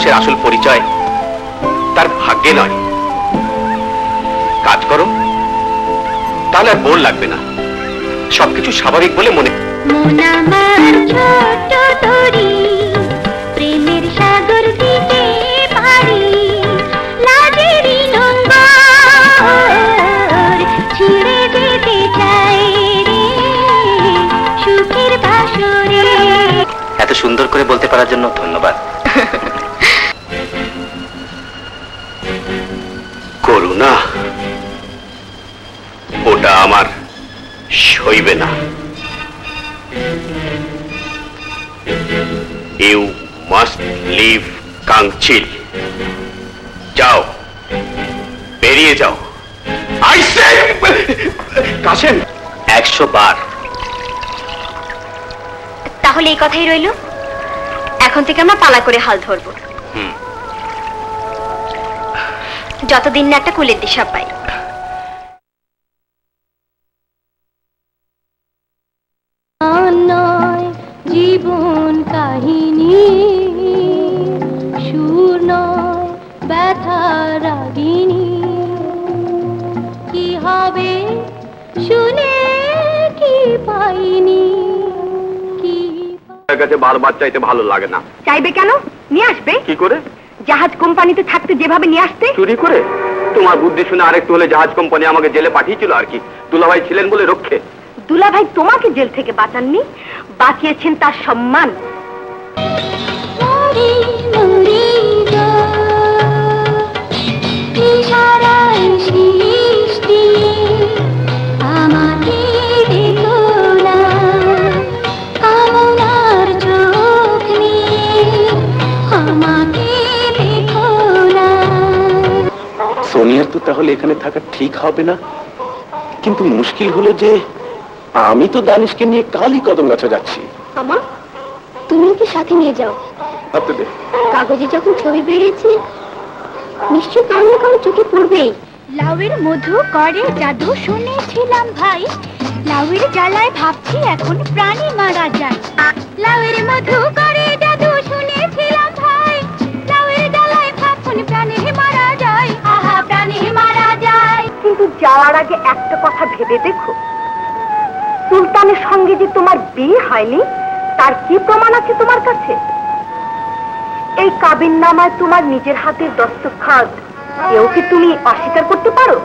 মানুষের আসল পরিচয় তার ভাগ্যে নয়। কাজ করো, তাহলে আর বোর লাগবে না, সবকিছু স্বাভাবিক বলে মনে। প্রেমের সাগর দিতে পারি, লাজেরই ছিড়ে যেতে চাই রে সুখের বাসরে। এত সুন্দর করে বলতে পারার জন্য ধন্যবাদ। করুণা, ওটা আমার সইবে না। ইউ মাস্ট লিভ কাংচিল। যাও, বেরিয়ে যাও। আই সে কাশেম, 100 বার। তাহলে এই কথাই রইল, এখন থেকে আমরা পালা করে হাল ধরবো, যতদিন না একটা কুলের দিশা পাই। জীবন কাহিনী সুর নয় ব্যথা রাগিনী, কি হবে শুনে কি পাইনি, কি কাছে বারবার চাইতে ভালো লাগে না। চাইবে কেন? নিয়ে আসবে। কি করে? জাহাজ কোম্পানিতে থাকতে যেভাবে নিয়ে আসতে। চুরি করে? তোমার বুদ্ধি শুনে আরেকটু হলে জাহাজ কোম্পানি আমাকে জেলে পাঠিয়েছিল আর কি, দুলাভাই ছিলেন বলে রক্ষে। দুলাভাই তোমাকে জেল থেকে বাঁচাননি, বাঁচিয়েছেন তার সম্মান। সোনিয়ার তো তাহলে এখানে থাকা ঠিক হবে না, কিন্তু মুশকিল হলো যে আমি তো দানিশকে নিয়ে কালই কদমগাছা যাচ্ছি। আমা, তুমি কি সাথে নিয়ে যাও? ভাবতে কাগজে যখন ছবি বেরিয়েছে নিশ্চয় কারো না কারো চোখে পড়বেই। লাউয়ের মধু করে জাদু শুনেছিলাম ভাই, লাউয়ের জ্বালায় ভাবছি এখন প্রাণী মারা যায়। লাউয়ের মধু করে জাদু শুনেছিলাম ভাই, লাউয়ের জ্বালায় ভাবছি প্রাণী মারা যায়। আহা, প্রাণী মারা যায়। কিন্তু যাওয়ার আগে একটা কথা ভেবে দেখো, সুলতানের সঙ্গে যে তোমার বিয়ে হয়নি তার কি প্রমাণ আছে তোমার কাছে? এই কাবিননামায় তোমার নিজের হাতের দস্তখত, এও কি তুমি অস্বীকার করতে পারো?